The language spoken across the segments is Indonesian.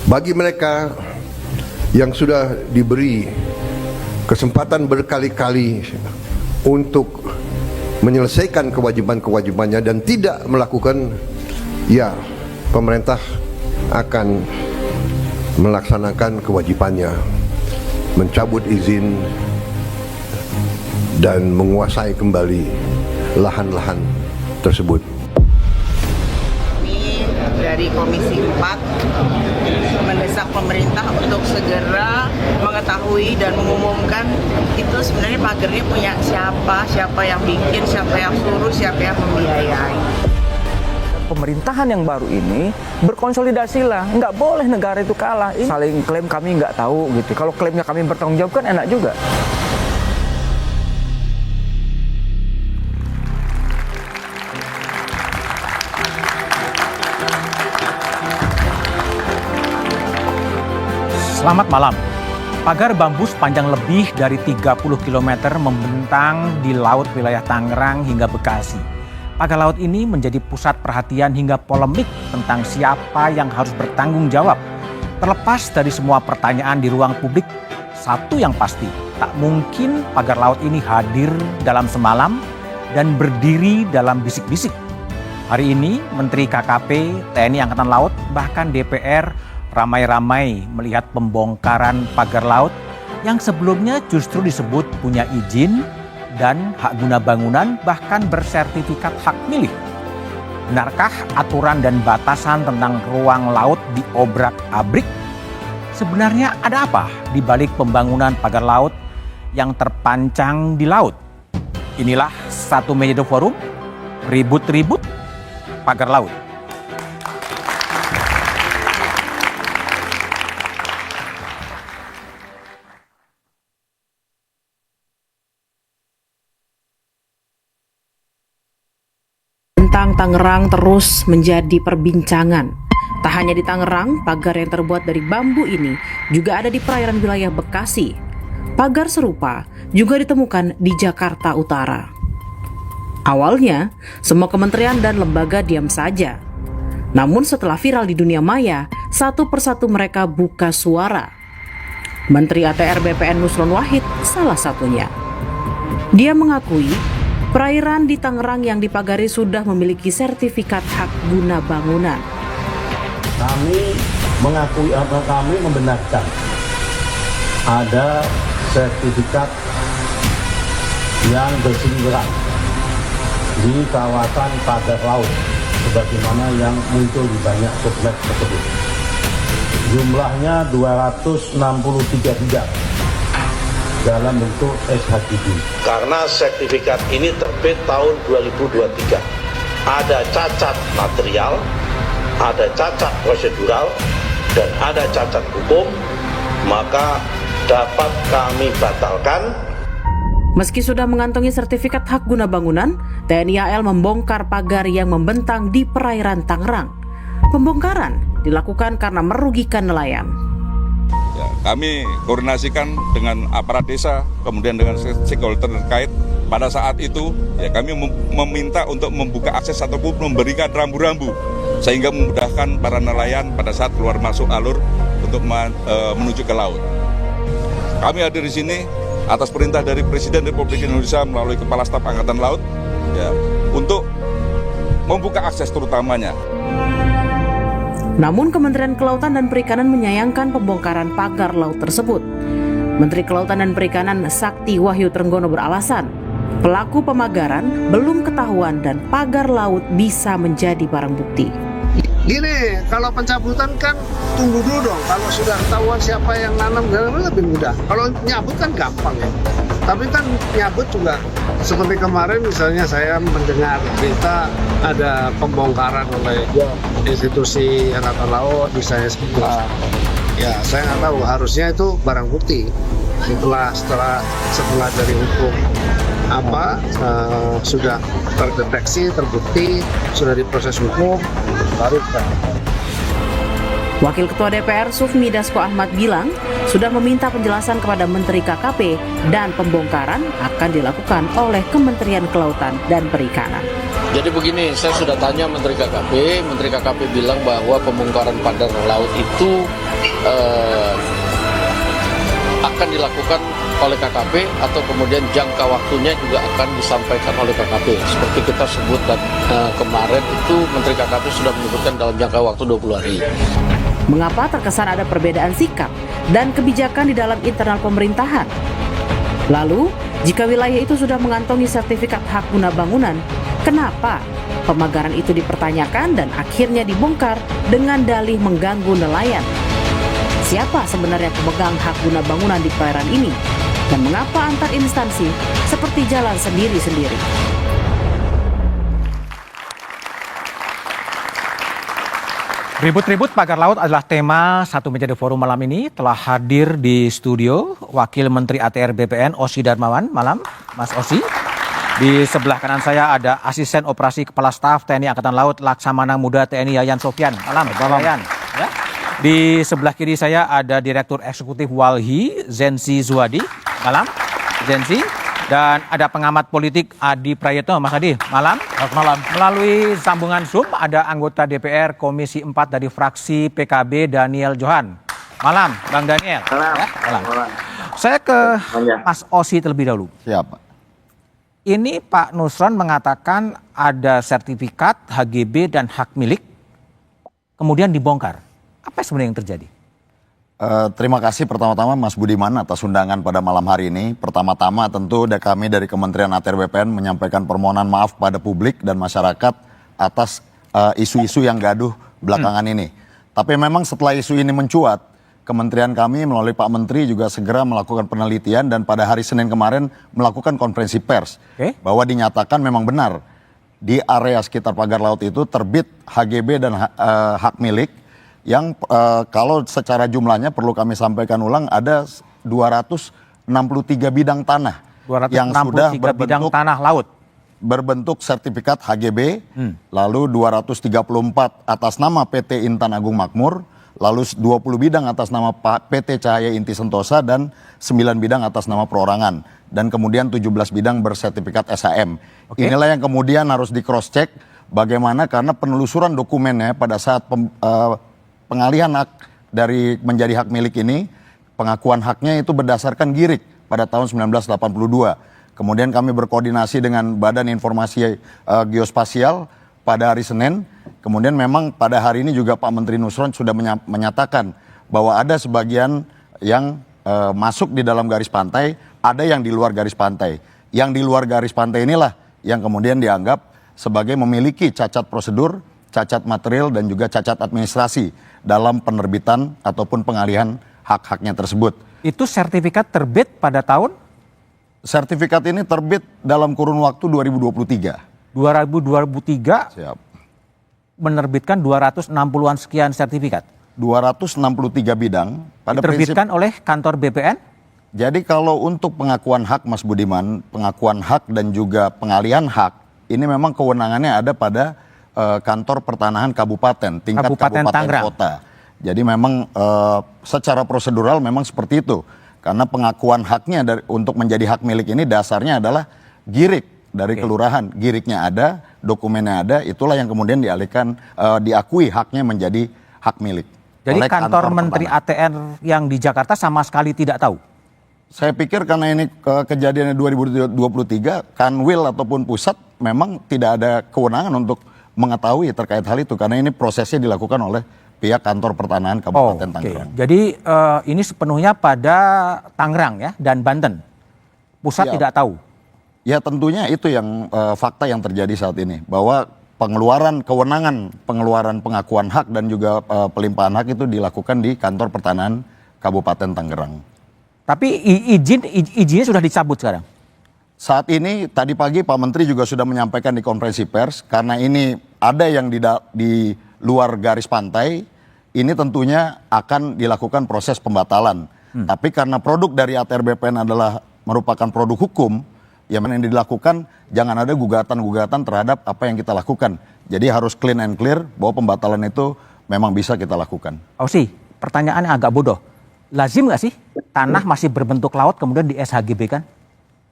Bagi mereka yang sudah diberi kesempatan berkali-kali untuk menyelesaikan kewajiban-kewajibannya dan tidak melakukan, ya pemerintah akan melaksanakan kewajibannya, mencabut izin dan menguasai kembali lahan-lahan tersebut. Kami dari Komisi 4 mendesak pemerintah untuk segera mengetahui dan mengumumkan itu sebenarnya pagernya punya siapa yang bikin, siapa yang suruh, siapa yang membiayai. Pemerintahan yang baru ini berkonsolidasilah, nggak boleh negara itu kalah. Ini saling klaim kami nggak tahu gitu. Kalau klaimnya kami bertanggung jawab kan enak juga. Selamat malam. Pagar bambu sepanjang lebih dari 30 km membentang di laut wilayah Tangerang hingga Bekasi. Pagar laut ini menjadi pusat perhatian hingga polemik tentang siapa yang harus bertanggung jawab. Terlepas dari semua pertanyaan di ruang publik, satu yang pasti, tak mungkin pagar laut ini hadir dalam semalam dan berdiri dalam bisik-bisik. Hari ini Menteri KKP, TNI Angkatan Laut, bahkan DPR ramai-ramai melihat pembongkaran pagar laut yang sebelumnya justru disebut punya izin dan hak guna bangunan, bahkan bersertifikat hak milik. Benarkah aturan dan batasan tentang ruang laut diobrak-abrik? Sebenarnya ada apa di balik pembangunan pagar laut yang terpancang di laut? Inilah satu meja forum, ribut-ribut pagar laut. Tentang Tangerang terus menjadi perbincangan. Tak hanya di Tangerang, pagar yang terbuat dari bambu ini juga ada di perairan wilayah Bekasi. Pagar serupa juga ditemukan di Jakarta Utara. Awalnya, semua kementerian dan lembaga diam saja. Namun setelah viral di dunia maya, satu persatu mereka buka suara. Menteri ATR BPN Nusron Wahid salah satunya. Dia mengakui perairan di Tangerang yang dipagari sudah memiliki sertifikat hak guna bangunan. Kami mengakui atau kami membenarkan ada sertifikat yang bersinggungan di kawasan pagar laut sebagaimana yang muncul di banyak kompleks tersebut. Jumlahnya 263 bidang dalam bentuk SHGB. Karena sertifikat ini terbit tahun 2023. Ada cacat material, ada cacat prosedural, dan ada cacat hukum, maka dapat kami batalkan. Meski sudah mengantongi sertifikat hak guna bangunan, TNI AL membongkar pagar yang membentang di perairan Tangerang. Pembongkaran dilakukan karena merugikan nelayan. Ya, kami koordinasikan dengan aparat desa, kemudian dengan stakeholder terkait. Pada saat itu, ya kami meminta untuk membuka akses ataupun memberikan rambu-rambu sehingga memudahkan para nelayan pada saat keluar masuk alur untuk menuju ke laut. Kami hadir di sini atas perintah dari Presiden Republik Indonesia melalui Kepala Staf Angkatan Laut, ya, untuk membuka akses terutamanya. Namun Kementerian Kelautan dan Perikanan menyayangkan pembongkaran pagar laut tersebut. Menteri Kelautan dan Perikanan Sakti Wahyu Trenggono beralasan, pelaku pemagaran belum ketahuan dan pagar laut bisa menjadi barang bukti. Gini, kalau pencabutan kan tunggu dulu dong. Kalau sudah ketahuan siapa yang nanam, lebih mudah. Kalau nyabut kan gampang ya. Tapi kan nyabut juga, seperti kemarin misalnya saya mendengar berita ada pembongkaran oleh institusi Angkatan Laut, misalnya seperti itu. Ya, saya nggak tahu. Harusnya itu barang bukti. Setelah dari hukum sudah terdeteksi, terbukti, sudah diproses hukum, baru kita. Wakil Ketua DPR Sufmi Dasko Ahmad bilang sudah meminta penjelasan kepada Menteri KKP dan pembongkaran akan dilakukan oleh Kementerian Kelautan dan Perikanan. Jadi begini, saya sudah tanya Menteri KKP bilang bahwa pembongkaran pagar laut itu akan dilakukan oleh KKP atau kemudian jangka waktunya juga akan disampaikan oleh KKP. Seperti kita sebut kemarin itu Menteri KKP sudah menyebutkan dalam jangka waktu 20 hari. Mengapa terkesan ada perbedaan sikap dan kebijakan di dalam internal pemerintahan? Lalu, jika wilayah itu sudah mengantongi sertifikat hak guna bangunan, kenapa pemagaran itu dipertanyakan dan akhirnya dibongkar dengan dalih mengganggu nelayan? Siapa sebenarnya pemegang hak guna bangunan di perairan ini? Dan mengapa antar instansi seperti jalan sendiri-sendiri? Ribut-ribut pagar laut adalah tema Satu Meja The Forum malam ini. Telah hadir di studio Wakil Menteri ATR BPN Osy Darmawan. Malam, Mas Osy. Di sebelah kanan saya ada Asisten Operasi Kepala Staf TNI Angkatan Laut Laksamana Muda TNI Yayan Sofyan. Malam, Yayan. Ya. Di sebelah kiri saya ada Direktur Eksekutif Walhi Zensi Zuwadi. Malam, Zensi. Dan ada pengamat politik Adi Prayitno. Mas Adi, malam. Malam. Melalui sambungan Zoom ada anggota DPR Komisi 4 dari fraksi PKB Daniel Johan. Malam, Bang Daniel. Malam. Ya, malam. Saya ke Mas Osy terlebih dahulu. Siap. Ini Pak Nusron mengatakan ada sertifikat HGB dan hak milik, kemudian dibongkar. Apa sebenarnya yang terjadi? Terima kasih pertama-tama Mas Budiman atas undangan pada malam hari ini. Pertama-tama tentu kami dari Kementerian ATR BPN menyampaikan permohonan maaf pada publik dan masyarakat atas isu-isu yang gaduh belakangan ini. Tapi memang setelah isu ini mencuat, Kementerian kami melalui Pak Menteri juga segera melakukan penelitian dan pada hari Senin kemarin melakukan konferensi pers. Bahwa dinyatakan memang benar di area sekitar pagar laut itu terbit HGB dan hak milik yang kalau secara jumlahnya perlu kami sampaikan ulang ada 263 bidang tanah yang sudah bidang tanah laut berbentuk sertifikat HGB, lalu 234 atas nama PT Intan Agung Makmur, lalu 20 bidang atas nama PT Cahaya Inti Sentosa dan 9 bidang atas nama perorangan dan kemudian 17 bidang bersertifikat SHM. Inilah yang kemudian harus di cross check bagaimana karena penelusuran dokumennya pada saat pengalihan hak dari menjadi hak milik ini, pengakuan haknya itu berdasarkan GIRIK pada tahun 1982. Kemudian kami berkoordinasi dengan Badan Informasi Geospasial pada hari Senin. Kemudian memang pada hari ini juga Pak Menteri Nusron sudah menyatakan bahwa ada sebagian yang masuk di dalam garis pantai, ada yang di luar garis pantai. Yang di luar garis pantai inilah yang kemudian dianggap sebagai memiliki cacat prosedur, cacat material dan juga cacat administrasi dalam penerbitan ataupun pengalihan hak-haknya tersebut. Itu sertifikat terbit pada tahun? Sertifikat ini terbit dalam kurun waktu 2023. 2023 Siap. Menerbitkan 260-an sekian sertifikat? 263 bidang. Diterbitkan oleh kantor BPN? Jadi kalau untuk pengakuan hak Mas Budiman, pengakuan hak dan juga pengalihan hak, ini memang kewenangannya ada pada kantor pertanahan kabupaten, tingkat kabupaten Tangerang. kota. Jadi memang secara prosedural memang seperti itu. Karena pengakuan haknya untuk menjadi hak milik ini dasarnya adalah GIRIK dari kelurahan. GIRIKnya ada, dokumennya ada, itulah yang kemudian dialihkan, diakui haknya menjadi hak milik. Jadi oleh kantor Menteri ATR yang di Jakarta sama sekali tidak tahu? Saya pikir karena ini kejadiannya 2023, Kanwil ataupun pusat memang tidak ada kewenangan untuk mengetahui terkait hal itu karena ini prosesnya dilakukan oleh pihak kantor pertanahan Kabupaten Tangerang. Jadi ini sepenuhnya pada Tangerang ya dan Banten. Pusat tidak tahu. Ya tentunya itu yang fakta yang terjadi saat ini bahwa pengeluaran kewenangan pengeluaran pengakuan hak dan juga pelimpahan hak itu dilakukan di kantor pertanahan Kabupaten Tangerang. Tapi izinnya sudah dicabut sekarang. Saat ini tadi pagi Pak Menteri juga sudah menyampaikan di konferensi pers karena ini ada yang di luar garis pantai, ini tentunya akan dilakukan proses pembatalan. Tapi karena produk dari ATR BPN adalah merupakan produk hukum, yang dilakukan jangan ada gugatan-gugatan terhadap apa yang kita lakukan. Jadi harus clean and clear bahwa pembatalan itu memang bisa kita lakukan. Osy, pertanyaannya agak bodoh. Lazim nggak sih tanah masih berbentuk laut kemudian di SHGB kan?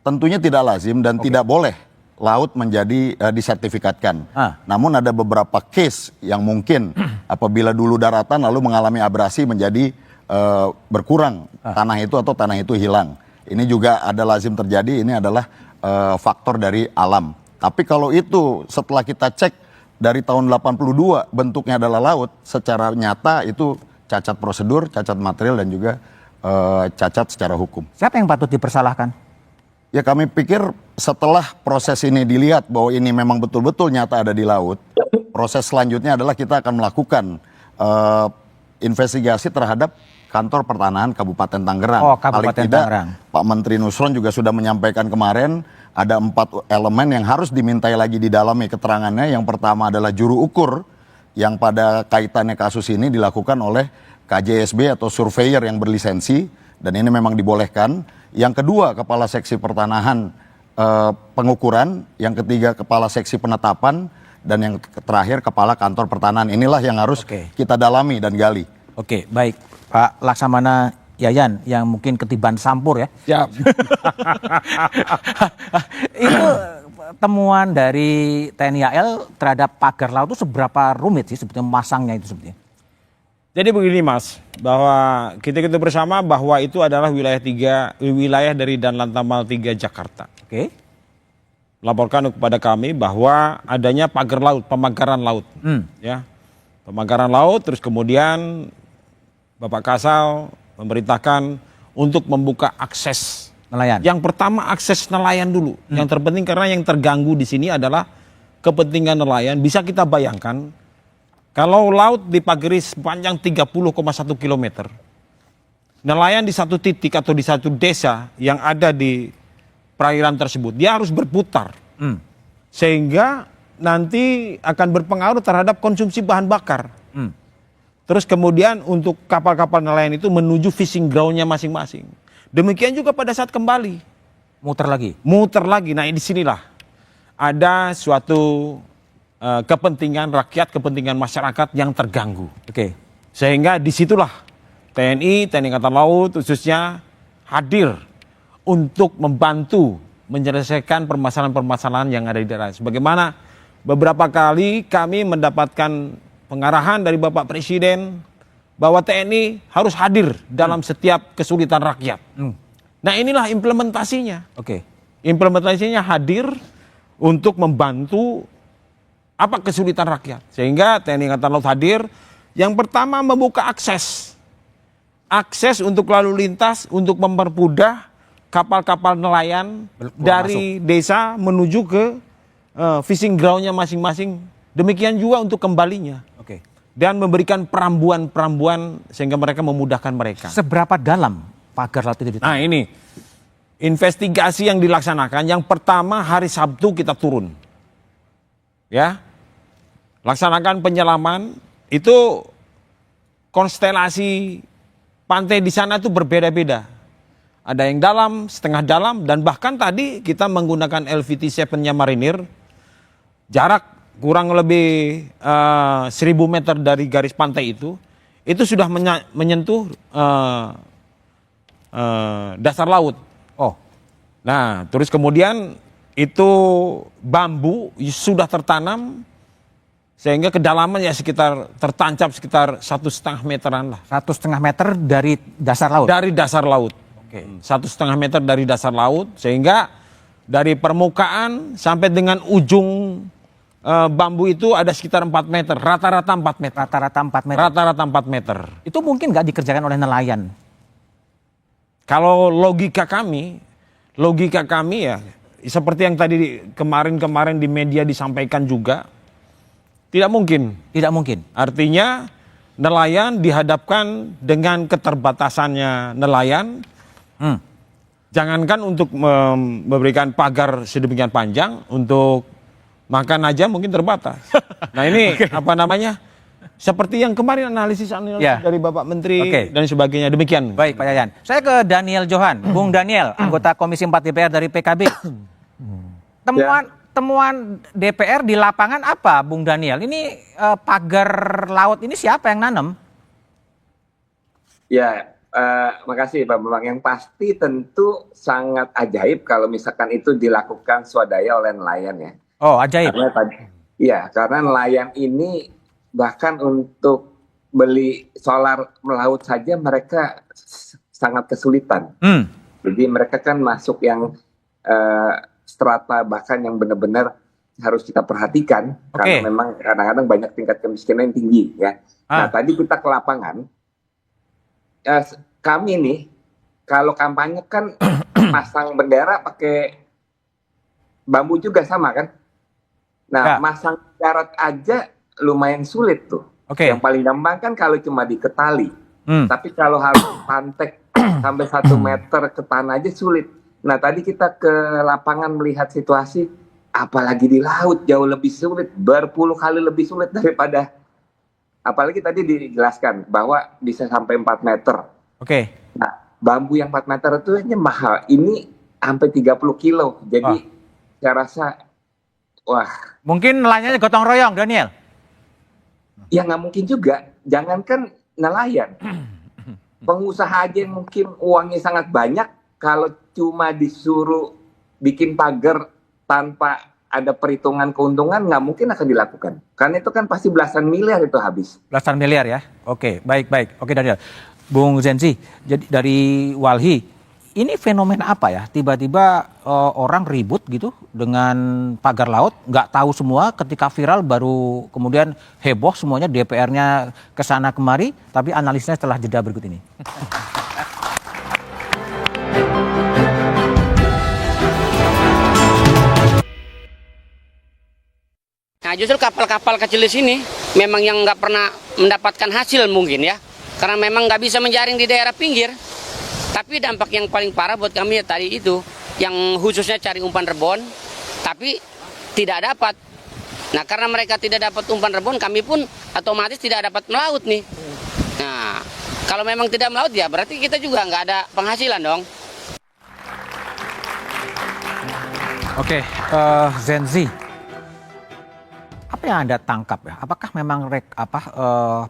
Tentunya tidak lazim dan tidak boleh laut menjadi disertifikatkan. Namun ada beberapa case yang mungkin apabila dulu daratan lalu mengalami abrasi menjadi berkurang tanah itu atau tanah itu hilang. Ini juga ada lazim terjadi, ini adalah faktor dari alam. Tapi kalau itu setelah kita cek dari tahun 82 bentuknya adalah laut, secara nyata itu cacat prosedur, cacat material dan juga cacat secara hukum. Siapa yang patut dipersalahkan? Ya kami pikir setelah proses ini dilihat bahwa ini memang betul-betul nyata ada di laut, proses selanjutnya adalah kita akan melakukan investigasi terhadap kantor pertanahan Kabupaten Tangerang. Oh, Kabupaten Paling tidak, Tangerang. Pak Menteri Nusron juga sudah menyampaikan kemarin ada 4 elemen yang harus dimintai lagi di dalamnya keterangannya. Yang pertama adalah juru ukur yang pada kaitannya kasus ini dilakukan oleh KJSB atau surveyor yang berlisensi dan ini memang dibolehkan. Yang kedua kepala seksi pertanahan pengukuran, yang ketiga kepala seksi penetapan dan yang terakhir kepala kantor pertanahan. Inilah yang harus kita dalami dan gali. Oke, baik. Pak Laksamana Yayan yang mungkin ketiban sampur ya. Ya. Itu temuan dari TNI AL terhadap pagar laut itu seberapa rumit sih sebetulnya memasangnya itu sebetulnya? Jadi begini Mas, bahwa kita bersama bahwa itu adalah wilayah dari Danlantamal 3 Jakarta. Oke. Laporkan kepada kami bahwa adanya pagar laut, pemagaran laut. Ya. Pemagaran laut, terus kemudian Bapak Kasal memerintahkan untuk membuka akses nelayan. Yang pertama akses nelayan dulu. Yang terpenting karena yang terganggu di sini adalah kepentingan nelayan. Bisa kita bayangkan kalau laut dipagari sepanjang 30,1 km. Nelayan di satu titik atau di satu desa yang ada di perairan tersebut, dia harus berputar. Sehingga nanti akan berpengaruh terhadap konsumsi bahan bakar. Terus kemudian untuk kapal-kapal nelayan itu menuju fishing ground-nya masing-masing. Demikian juga pada saat kembali. Muter lagi. Nah disinilah ada suatu kepentingan rakyat, kepentingan masyarakat yang terganggu. Oke. Sehingga disitulah TNI Angkatan Laut khususnya hadir untuk membantu menyelesaikan permasalahan-permasalahan yang ada di daerah. Sebagaimana beberapa kali kami mendapatkan pengarahan dari Bapak Presiden bahwa TNI harus hadir dalam setiap kesulitan rakyat. Nah inilah implementasinya. Oke. Implementasinya hadir untuk membantu apa kesulitan rakyat. Sehingga TNI Angkatan Laut hadir. Yang pertama membuka akses. Akses untuk lalu lintas untuk mempermudah kapal-kapal nelayan dari desa menuju ke fishing ground-nya masing-masing. Demikian juga untuk kembalinya. Oke. Dan memberikan perambuan-perambuan sehingga mereka memudahkan mereka. Seberapa dalam pagar laut itu? Nah ini investigasi yang dilaksanakan. Yang pertama hari Sabtu kita turun. Ya. Laksanakan penyelaman. Itu konstelasi pantai di sana itu berbeda-beda. Ada yang dalam, setengah dalam, dan bahkan tadi kita menggunakan LVT-7-nya Marinir. Jarak kurang lebih 1000 meter dari garis pantai itu sudah menyentuh dasar laut. Oh. Nah, terus kemudian itu bambu sudah tertanam sehingga kedalaman ya tertancap sekitar 1,5 meteran lah. 1,5 meter dari dasar laut? Dari dasar laut. Oke. 1,5 meter dari dasar laut, sehingga dari permukaan sampai dengan ujung bambu itu ada sekitar 4 meter, rata-rata 4 meter. Rata-rata 4 meter? Rata-rata 4 meter. Itu mungkin nggak dikerjakan oleh nelayan? Kalau logika kami ya, seperti yang tadi kemarin di media disampaikan juga, tidak mungkin. Tidak mungkin? Artinya nelayan dihadapkan dengan keterbatasannya nelayan, jangankan untuk memberikan pagar sedemikian panjang, untuk makan aja mungkin terbatas. Nah ini seperti yang kemarin analisis dari Bapak Menteri dan sebagainya, demikian. Baik Pak Yayan, saya ke Daniel Johan. Bung Daniel, anggota Komisi 4 DPR dari PKB. Temuan DPR di lapangan apa Bung Daniel? Ini pagar laut ini siapa yang nanam? Ya, Makasih Pak Bambang. Yang pasti tentu sangat ajaib kalau misalkan itu dilakukan swadaya oleh nelayan ya. Oh, ajaib. Karena nelayan ini bahkan untuk beli solar melaut saja mereka sangat kesulitan. Jadi mereka kan masuk yang strata bahkan yang benar-benar harus kita perhatikan karena memang kadang-kadang banyak tingkat kemiskinan yang tinggi ya. Nah tadi kita ke lapangan. Kami nih kalau kampanye kan masang bendera pakai bambu juga sama kan. Nah masang syarat aja lumayan sulit tuh. Yang paling gampang kan kalau cuma diketali. Tapi kalau harus pantek sampai 1 meter ke tanah aja sulit. Nah tadi kita ke lapangan melihat situasi, apalagi di laut jauh lebih sulit, berpuluh kali lebih sulit daripada. Apalagi tadi dijelaskan bahwa bisa sampai 4 meter. Nah, bambu yang 4 meter itu hanya mahal. Ini sampai 30 kilo. Jadi saya rasa, wah. Mungkin nelayannya gotong royong, Daniel? Ya nggak mungkin juga. Jangankan nelayan. Pengusaha aja yang mungkin uangnya sangat banyak. Kalau cuma disuruh bikin pagar tanpa ada perhitungan keuntungan nggak mungkin akan dilakukan. Karena itu kan pasti belasan miliar itu habis. Belasan miliar ya? Oke, baik. Oke Daniel. Bung Zenzi, jadi dari Walhi, ini fenomena apa ya? Tiba-tiba orang ribut gitu dengan pagar laut, nggak tahu semua ketika viral baru kemudian heboh semuanya, DPR-nya kesana kemari, tapi analisnya setelah jeda berikut ini. Nah justru kapal-kapal kecil di sini memang yang nggak pernah mendapatkan hasil mungkin ya. Karena memang nggak bisa menjaring di daerah pinggir. Tapi dampak yang paling parah buat kami ya tadi itu. Yang khususnya cari umpan rebon, tapi tidak dapat. Nah karena mereka tidak dapat umpan rebon, kami pun otomatis tidak dapat melaut nih. Nah kalau memang tidak melaut ya berarti kita juga nggak ada penghasilan dong. Oke, Zenzi. Apa yang Anda tangkap ya? Apakah memang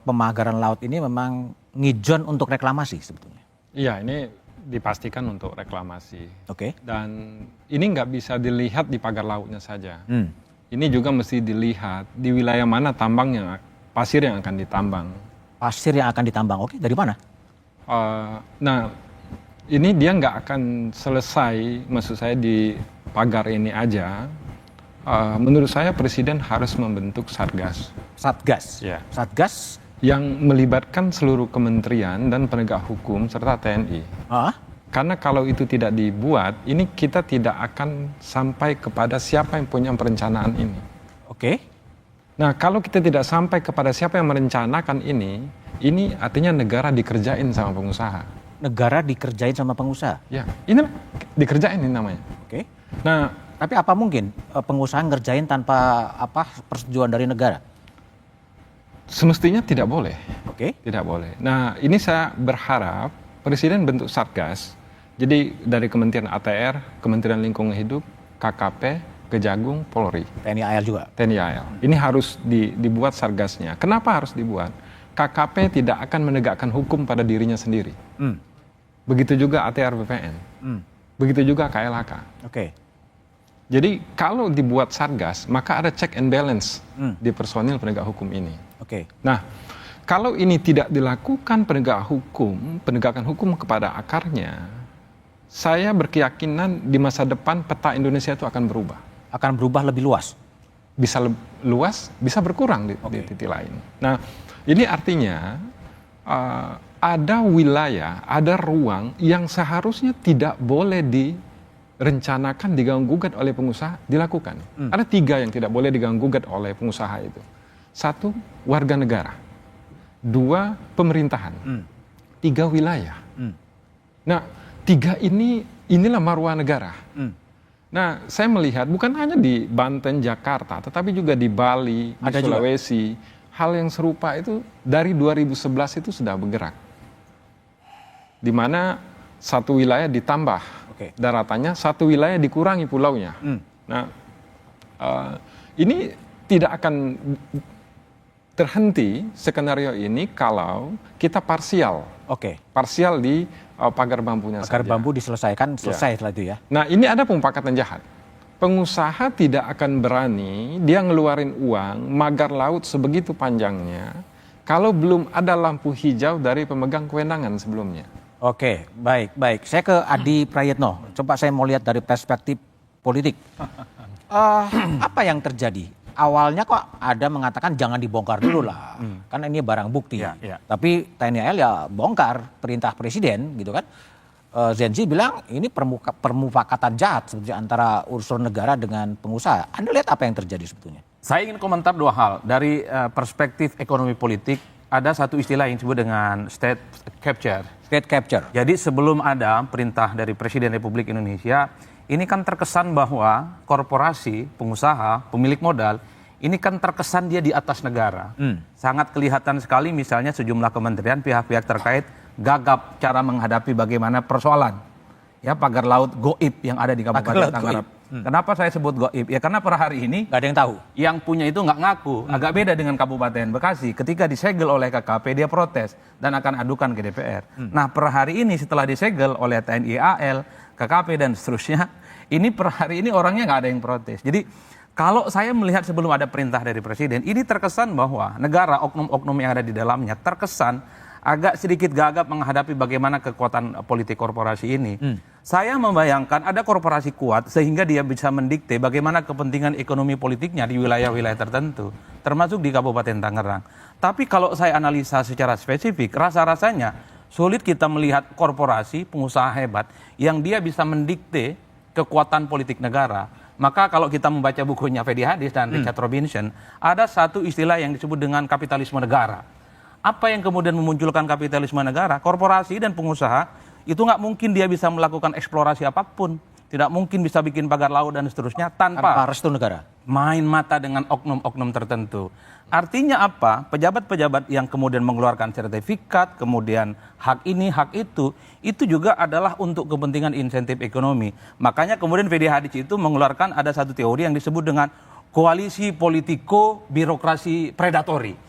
pemagaran laut ini memang ngijon untuk reklamasi sebetulnya? Iya, ini dipastikan untuk reklamasi. Dan ini nggak bisa dilihat di pagar lautnya saja. Ini juga mesti dilihat di wilayah mana pasir yang akan ditambang. Pasir yang akan ditambang, dari mana? Nah, ini dia nggak akan selesai, maksud saya di pagar ini aja. Menurut saya Presiden harus membentuk Satgas. Satgas? Ya. Satgas? Yang melibatkan seluruh kementerian dan penegak hukum serta TNI. Karena kalau itu tidak dibuat, ini kita tidak akan sampai kepada siapa yang punya perencanaan ini. Nah, kalau kita tidak sampai kepada siapa yang merencanakan ini artinya negara dikerjain sama pengusaha. Negara dikerjain sama pengusaha? Ya, ini dikerjain ini namanya. Nah, tapi apa mungkin pengusaha ngerjain tanpa persetujuan dari negara? Semestinya tidak boleh. Tidak boleh. Nah, ini saya berharap Presiden bentuk Satgas. Jadi dari Kementerian ATR, Kementerian Lingkungan Hidup, KKP, Kejagung, Polri. TNI AL juga? TNI AL. Ini harus dibuat Satgasnya. Kenapa harus dibuat? KKP tidak akan menegakkan hukum pada dirinya sendiri. Begitu juga ATR BPN. Begitu juga KLHK. Jadi kalau dibuat Satgas, maka ada check and balance di personil penegak hukum ini. Nah, kalau ini tidak dilakukan penegakan hukum kepada akarnya, saya berkeyakinan di masa depan peta Indonesia itu akan berubah. Akan berubah lebih luas? Bisa luas, bisa berkurang di titik lain. Nah, ini artinya ada wilayah, ada ruang yang seharusnya tidak boleh direncanakan diganggu-gugat oleh pengusaha dilakukan. Ada 3 yang tidak boleh diganggu-gugat oleh pengusaha itu. 1, warga negara. 2, pemerintahan. 3, wilayah. Nah, 3 inilah marwah negara. Nah, saya melihat bukan hanya di Banten, Jakarta, tetapi juga di Bali, di Sulawesi. Hal yang serupa itu dari 2011 itu sudah bergerak. Di mana satu wilayah ditambah daratannya, satu wilayah dikurangi pulaunya. Nah, ini tidak akan terhenti skenario ini kalau kita parsial. Oke. Parsial di pagar bambunya Pagar saja. bambu diselesaikan, selesai setelah itu ya. Nah, ini ada pemufakatan jahat. Pengusaha tidak akan berani dia ngeluarin uang magar laut sebegitu panjangnya kalau belum ada lampu hijau dari pemegang kewenangan sebelumnya. Oke, baik. Saya ke Adi Prayitno. Coba saya mau lihat dari perspektif politik. Apa yang terjadi? Awalnya kok ada mengatakan jangan dibongkar dulu lah, karena ini barang bukti. Tapi TNI AL ya bongkar, perintah presiden gitu kan. Zenzi bilang ini permufakatan jahat seperti antara unsur negara dengan pengusaha. Anda lihat apa yang terjadi sebetulnya? Saya ingin komentar dua hal. Dari perspektif ekonomi politik, ada satu istilah yang disebut dengan state capture. State capture. Jadi sebelum ada perintah dari Presiden Republik Indonesia, ini kan terkesan bahwa korporasi, pengusaha, pemilik modal, ini kan terkesan dia di atas negara. Sangat kelihatan sekali misalnya sejumlah kementerian, pihak-pihak terkait gagap cara menghadapi bagaimana persoalan ya pagar laut goib yang ada di Kabupaten Tangerang. Kenapa saya sebut goib? Ya karena per hari ini nggak ada yang tahu. Yang punya itu nggak ngaku. Agak beda dengan Kabupaten Bekasi. Ketika disegel oleh KKP dia protes dan akan adukan ke DPR. Nah per hari ini setelah disegel oleh TNI AL, KKP dan seterusnya, ini per hari ini orangnya nggak ada yang protes. Jadi kalau saya melihat sebelum ada perintah dari Presiden, ini terkesan bahwa negara, oknum-oknum yang ada di dalamnya terkesan agak sedikit gagap menghadapi bagaimana kekuatan politik korporasi ini. Saya membayangkan ada korporasi kuat sehingga dia bisa mendikte bagaimana kepentingan ekonomi politiknya di wilayah-wilayah tertentu, termasuk di Kabupaten Tangerang. Tapi kalau saya analisa secara spesifik, rasa-rasanya sulit kita melihat korporasi, pengusaha hebat yang dia bisa mendikte kekuatan politik negara. Maka kalau kita membaca bukunya Fedi Hadis dan Richard Robinson, ada satu istilah yang disebut dengan kapitalisme negara. Apa yang kemudian memunculkan kapitalisme negara? Korporasi dan pengusaha itu nggak mungkin dia bisa melakukan eksplorasi apapun. Tidak mungkin bisa bikin pagar laut dan seterusnya tanpa restu negara. Main mata dengan oknum-oknum tertentu. Artinya apa? Pejabat-pejabat yang kemudian mengeluarkan sertifikat, kemudian hak ini, hak itu juga adalah untuk kepentingan insentif ekonomi. Makanya kemudian Fedi Hadis itu mengeluarkan ada satu teori yang disebut dengan koalisi politiko birokrasi predatori.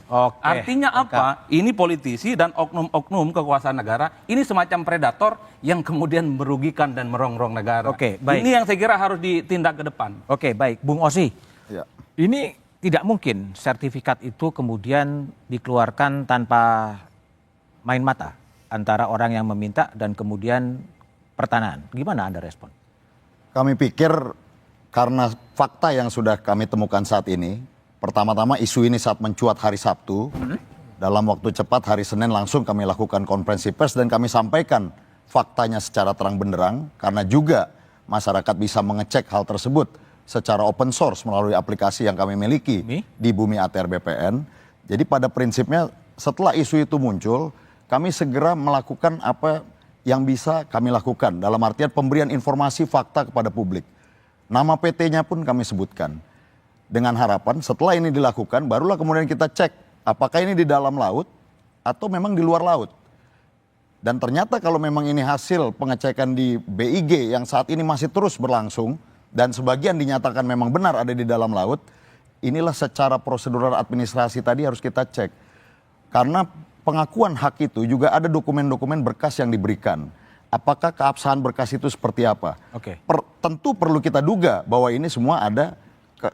Artinya apa? Ini politisi dan oknum-oknum kekuasaan negara ini semacam predator yang kemudian merugikan dan merongrong negara. Oke, baik. Ini yang saya kira harus ditindak ke depan. Oke, baik. Bung Osi, Ya. ini tidak mungkin sertifikat itu kemudian dikeluarkan tanpa main mata antara orang yang meminta dan kemudian pertanahan. Gimana Anda respon? Kami pikir karena fakta yang sudah kami temukan saat ini, pertama-tama isu ini saat mencuat hari Sabtu, dalam waktu cepat hari Senin langsung kami lakukan konferensi pers dan kami sampaikan faktanya secara terang benderang, karena juga masyarakat bisa mengecek hal tersebut secara open source melalui aplikasi yang kami miliki di Bumi ATR BPN. Jadi pada prinsipnya setelah isu itu muncul, kami segera melakukan apa yang bisa kami lakukan, dalam artian pemberian informasi fakta kepada publik. Nama PT-nya pun kami sebutkan. Dengan harapan setelah ini dilakukan, barulah kemudian kita cek apakah ini di dalam laut atau memang di luar laut. Dan ternyata kalau memang ini hasil pengecekan di BIG yang saat ini masih terus berlangsung, dan sebagian dinyatakan memang benar ada di dalam laut, inilah secara prosedural administrasi tadi harus kita cek. Karena pengakuan hak itu juga ada dokumen-dokumen berkas yang diberikan. Apakah keabsahan berkas itu seperti apa? Tentu perlu kita duga bahwa ini semua ada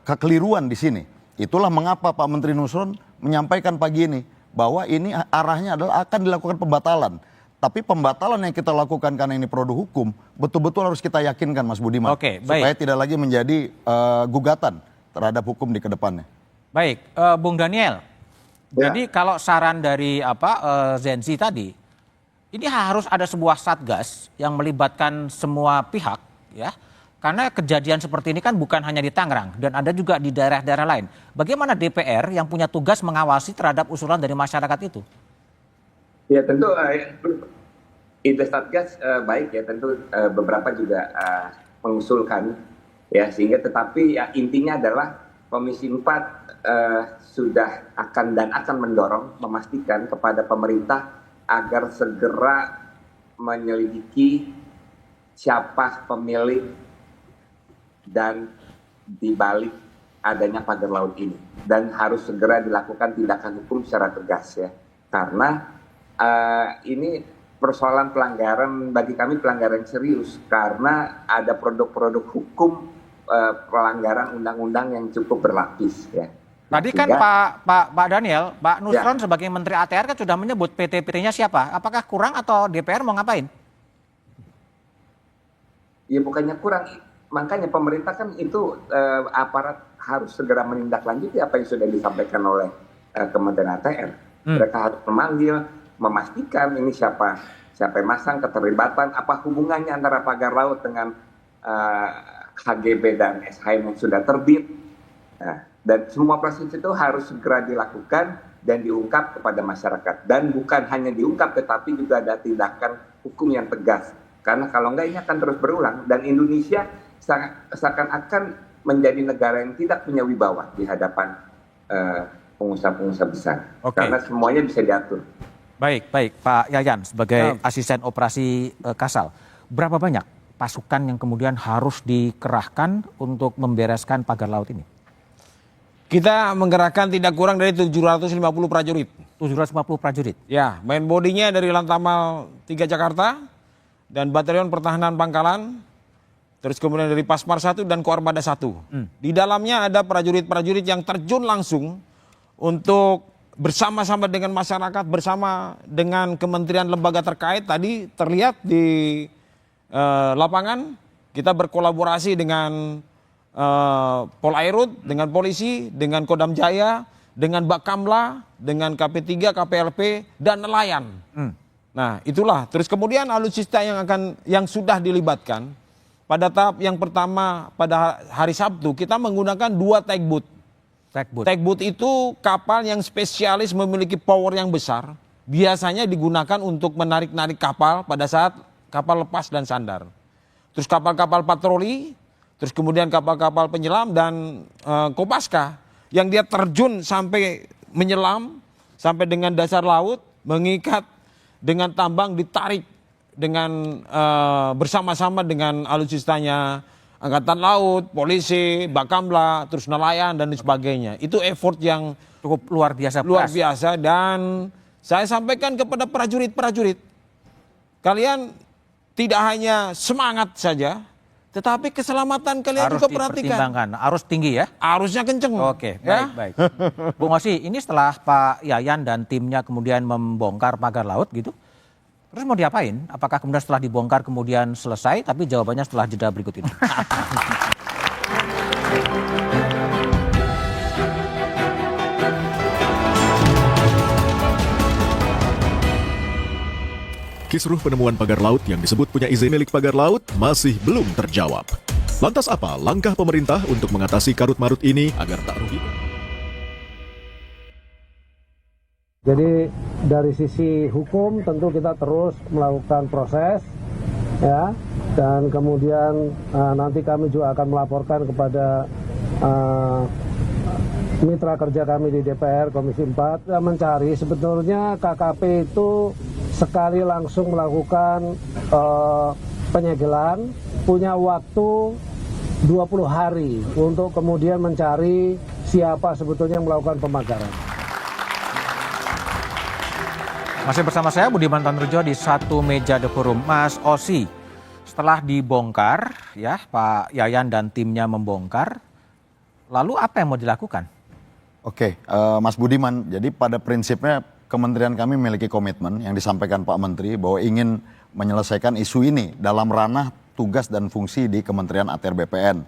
kekeliruan di sini. Itulah mengapa Pak Menteri Nusron menyampaikan pagi ini bahwa ini arahnya adalah akan dilakukan pembatalan. Tapi pembatalan yang kita lakukan karena ini produk hukum, betul-betul harus kita yakinkan Mas Budiman. Supaya tidak lagi menjadi gugatan terhadap hukum di kedepannya. Baik, Bung Daniel. Jadi kalau saran dari Zenzi tadi, ini harus ada sebuah satgas yang melibatkan semua pihak, ya. Karena kejadian seperti ini kan bukan hanya di Tangerang dan ada juga di daerah-daerah lain. Bagaimana DPR yang punya tugas mengawasi terhadap usulan dari masyarakat itu? Ya tentu itu satgas baik ya, tentu beberapa juga mengusulkan ya, sehingga tetapi ya intinya adalah Komisi 4 sudah akan mendorong, memastikan kepada pemerintah agar segera menyelidiki siapa pemilik dan dibalik adanya pagar laut ini dan harus segera dilakukan tindakan hukum secara tegas ya, karena ini persoalan pelanggaran, bagi kami pelanggaran serius karena ada produk-produk hukum pelanggaran undang-undang yang cukup berlapis ya. Tadi kan Pak Daniel, Pak Nusron sebagai Menteri ATR kan sudah menyebut PT-PT-nya siapa? Apakah kurang atau DPR mau ngapain? Ya bukannya kurang, makanya pemerintah kan itu aparat harus segera menindaklanjuti apa yang sudah disampaikan oleh Kementerian ATR. Mereka harus memanggil, memastikan ini siapa yang masang, keterlibatan, apa hubungannya antara pagar laut dengan HGB dan SHM yang sudah terbit. Nah, dan semua proses itu harus segera dilakukan dan diungkap kepada masyarakat. Dan bukan hanya diungkap, tetapi juga ada tindakan hukum yang tegas. Karena kalau enggak ini akan terus berulang. Dan Indonesia seakan-akan menjadi negara yang tidak punya wibawa di hadapan pengusaha-pengusaha besar. Karena semuanya bisa diatur. Baik Pak Yayan sebagai asisten operasi Kasal. Berapa banyak pasukan yang kemudian harus dikerahkan untuk membereskan pagar laut ini? Kita menggerakkan tidak kurang dari 750 prajurit. 750 prajurit? Ya, main bodinya dari Lantamal 3 Jakarta dan Batalion Pertahanan Pangkalan, terus kemudian dari Pasmar 1 dan Koarmada 1. Di dalamnya ada prajurit-prajurit yang terjun langsung untuk bersama-sama dengan masyarakat, bersama dengan kementerian lembaga terkait. Tadi terlihat di lapangan kita berkolaborasi dengan Polairut, dengan polisi, dengan Kodam Jaya, dengan Bakamla, dengan KP3, KPLP, dan nelayan. Nah, itulah. Terus kemudian alutsista yang sudah dilibatkan pada tahap yang pertama pada hari Sabtu kita menggunakan 2 tugboat. Tugboat itu kapal yang spesialis memiliki power yang besar. Biasanya digunakan untuk menarik-narik kapal pada saat kapal lepas dan sandar. Terus kapal-kapal patroli, terus kemudian kapal-kapal penyelam dan Kopaska yang dia terjun sampai menyelam sampai dengan dasar laut, mengikat dengan tambang, ditarik dengan bersama-sama dengan alutsistanya Angkatan Laut, polisi, Bakamla, terus nelayan dan sebagainya. Itu effort yang cukup luar biasa. Luar biasa, dan saya sampaikan kepada prajurit-prajurit, kalian tidak hanya semangat saja, tetapi keselamatan kalian harus juga perhatikan. Dipertimbangkan. Arus tinggi ya? Arusnya kenceng. Oke, baik. Bung Osi, ini setelah Pak Yayan dan timnya kemudian membongkar pagar laut gitu, terus mau diapain? Apakah kemudian setelah dibongkar kemudian selesai? Tapi jawabannya setelah jeda berikut ini. Kisruh penemuan pagar laut yang disebut punya izin milik pagar laut masih belum terjawab. Lantas apa langkah pemerintah untuk mengatasi karut-marut ini agar tak rugi? Jadi dari sisi hukum tentu kita terus melakukan proses ya, dan kemudian nanti kami juga akan melaporkan kepada mitra kerja kami di DPR Komisi 4 mencari sebetulnya KKP itu sekali langsung melakukan penyegelan, punya waktu 20 hari untuk kemudian mencari siapa sebetulnya yang melakukan pemagaran. Masih bersama saya Budiman Tanrujo di satu meja The Forum. Mas Osi, setelah dibongkar ya Pak Yayan dan timnya membongkar, lalu apa yang mau dilakukan? Oke, Mas Budiman, jadi pada prinsipnya Kementerian kami memiliki komitmen yang disampaikan Pak Menteri bahwa ingin menyelesaikan isu ini dalam ranah tugas dan fungsi di Kementerian ATR BPN.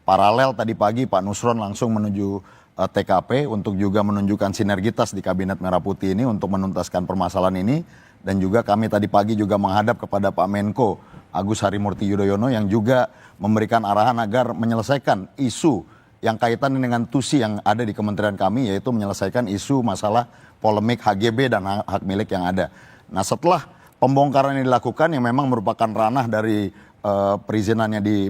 Paralel tadi pagi Pak Nusron langsung menuju TKP untuk juga menunjukkan sinergitas di Kabinet Merah Putih ini untuk menuntaskan permasalahan ini. Dan juga kami tadi pagi juga menghadap kepada Pak Menko Agus Harimurti Yudhoyono yang juga memberikan arahan agar menyelesaikan isu yang kaitan dengan TUSI yang ada di kementerian kami, yaitu menyelesaikan isu masalah polemik HGB dan hak milik yang ada. Nah, setelah pembongkaran ini dilakukan yang memang merupakan ranah dari perizinannya di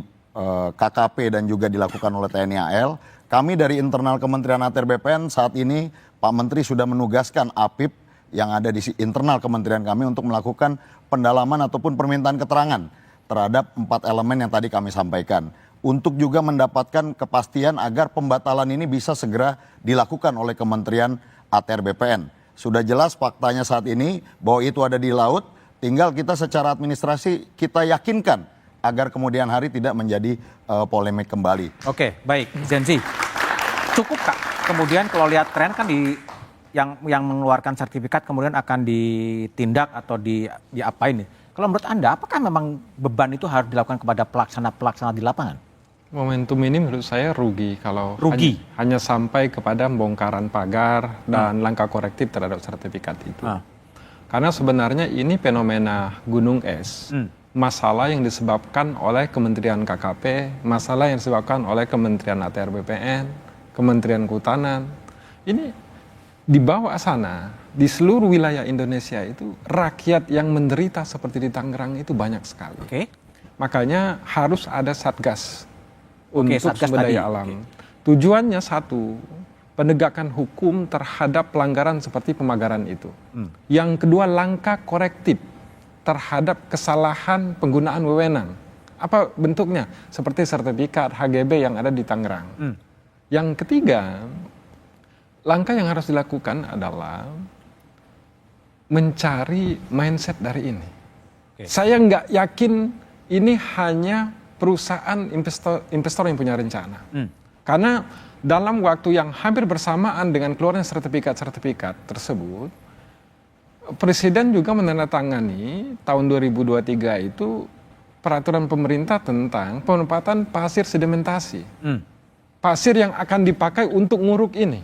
KKP dan juga dilakukan oleh TNI AL, kami dari internal Kementerian ATR BPN saat ini Pak Menteri sudah menugaskan APIP yang ada di internal kementerian kami untuk melakukan pendalaman ataupun permintaan keterangan terhadap 4 elemen yang tadi kami sampaikan. untuk juga mendapatkan kepastian agar pembatalan ini bisa segera dilakukan oleh Kementerian ATR BPN. Sudah jelas faktanya saat ini bahwa itu ada di laut, tinggal kita secara administrasi kita yakinkan agar kemudian hari tidak menjadi polemik kembali. Oke, baik, Zenzi. Cukup Kak, kemudian kalau lihat tren kan yang mengeluarkan sertifikat kemudian akan ditindak atau diapain nih? Kalau menurut Anda, apakah memang beban itu harus dilakukan kepada pelaksana di lapangan? Momentum ini menurut saya rugi kalau hanya sampai kepada pembongkaran pagar dan langkah korektif terhadap sertifikat itu. Karena sebenarnya ini fenomena gunung es, masalah yang disebabkan oleh Kementerian KKP, masalah yang disebabkan oleh Kementerian ATR BPN, Kementerian Kehutanan. Ini di bawah sana, di seluruh wilayah Indonesia itu rakyat yang menderita seperti di Tangerang itu banyak sekali. Makanya harus ada satgas untuk sumber daya alam. Tujuannya satu, penegakan hukum terhadap pelanggaran seperti pemagaran itu. Yang kedua, langkah korektif terhadap kesalahan penggunaan wewenang. Apa bentuknya? Seperti sertifikat HGB yang ada di Tangerang. Yang ketiga, langkah yang harus dilakukan adalah mencari mindset dari ini. Saya nggak yakin ini hanya perusahaan investor yang punya rencana. Karena dalam waktu yang hampir bersamaan dengan keluarnya sertifikat-sertifikat tersebut, Presiden juga menandatangani tahun 2023 itu peraturan pemerintah tentang penempatan pasir sedimentasi. Pasir yang akan dipakai untuk nguruk ini.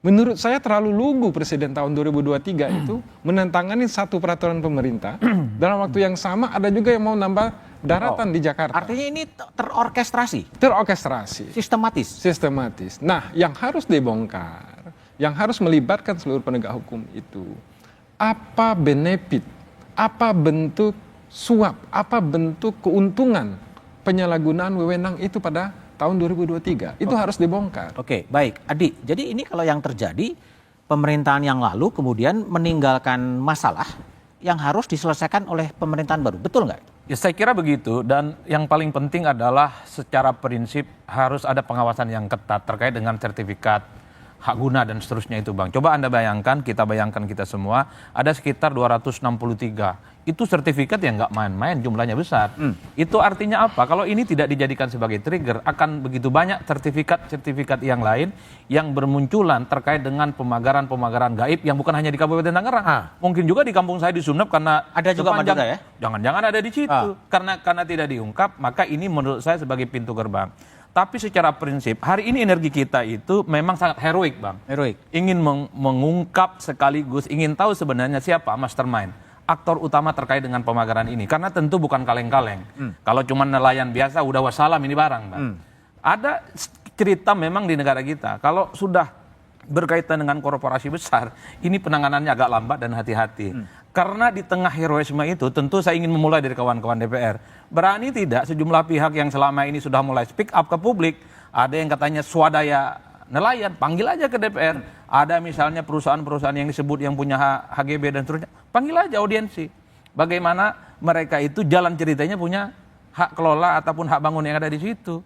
Menurut saya terlalu lugu Presiden tahun 2023 itu menantangani satu peraturan pemerintah. Dalam waktu yang sama ada juga yang mau nambah daratan di Jakarta. Artinya ini terorkestrasi? Terorkestrasi. Sistematis? Nah, yang harus dibongkar, yang harus melibatkan seluruh penegak hukum itu, apa benefit, apa bentuk suap, apa bentuk keuntungan penyalahgunaan wewenang itu pada tahun 2023. Itu harus dibongkar. Oke, baik. Adi, jadi ini kalau yang terjadi, pemerintahan yang lalu kemudian meninggalkan masalah yang harus diselesaikan oleh pemerintahan baru. Betul nggak? Ya, saya kira begitu, dan yang paling penting adalah secara prinsip harus ada pengawasan yang ketat terkait dengan sertifikat hak guna dan seterusnya itu, Bang. Coba Anda bayangkan, kita semua, ada sekitar 263. Itu sertifikat yang nggak main-main, jumlahnya besar. Itu artinya apa? Kalau ini tidak dijadikan sebagai trigger, akan begitu banyak sertifikat-sertifikat yang lain yang bermunculan terkait dengan pemagaran-pemagaran gaib yang bukan hanya di Kabupaten Tangerang. Mungkin juga di kampung saya di Sumeneb karena ada juga Madura ya? Jangan-jangan ada di situ. Karena tidak diungkap, maka ini menurut saya sebagai pintu gerbang. Tapi secara prinsip, hari ini energi kita itu memang sangat heroik, Bang. Ingin mengungkap sekaligus, ingin tahu sebenarnya siapa mastermind, aktor utama terkait dengan pemagaran ini. Karena tentu bukan kaleng-kaleng. Kalau cuma nelayan biasa, udah wassalam ini barang, Bang. Ada cerita memang di negara kita, kalau sudah berkaitan dengan korporasi besar, ini penanganannya agak lambat dan hati-hati. Karena di tengah heroisme itu, tentu saya ingin memulai dari kawan-kawan DPR. Berani tidak sejumlah pihak yang selama ini sudah mulai speak up ke publik, ada yang katanya swadaya nelayan, panggil aja ke DPR. Ada misalnya perusahaan-perusahaan yang disebut yang punya HGB dan seterusnya, panggil aja audiensi. Bagaimana mereka itu jalan ceritanya punya hak kelola ataupun hak bangun yang ada di situ.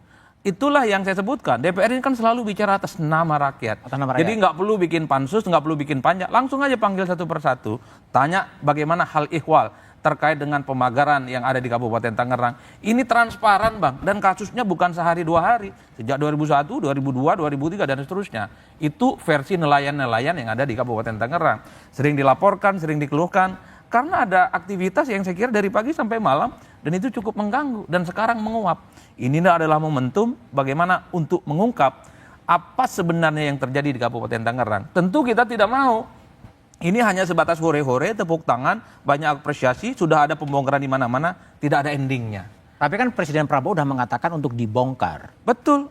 Itulah yang saya sebutkan. DPR ini kan selalu bicara atas nama rakyat. Jadi nggak perlu bikin pansus, nggak perlu bikin panja. Langsung aja panggil satu persatu. Tanya bagaimana hal ihwal terkait dengan pemagaran yang ada di Kabupaten Tangerang. Ini transparan, Bang. Dan kasusnya bukan sehari dua hari. Sejak 2001, 2002, 2003 dan seterusnya. Itu versi nelayan-nelayan yang ada di Kabupaten Tangerang. Sering dilaporkan, sering dikeluhkan. Karena ada aktivitas yang saya kira dari pagi sampai malam. Dan itu cukup mengganggu. Dan sekarang menguap. Ini adalah momentum bagaimana untuk mengungkap apa sebenarnya yang terjadi di Kabupaten Tangerang. Tentu kita tidak mau. Ini hanya sebatas hore-hore, tepuk tangan, banyak apresiasi, sudah ada pembongkaran di mana-mana, tidak ada endingnya. Tapi kan Presiden Prabowo sudah mengatakan untuk dibongkar. Betul.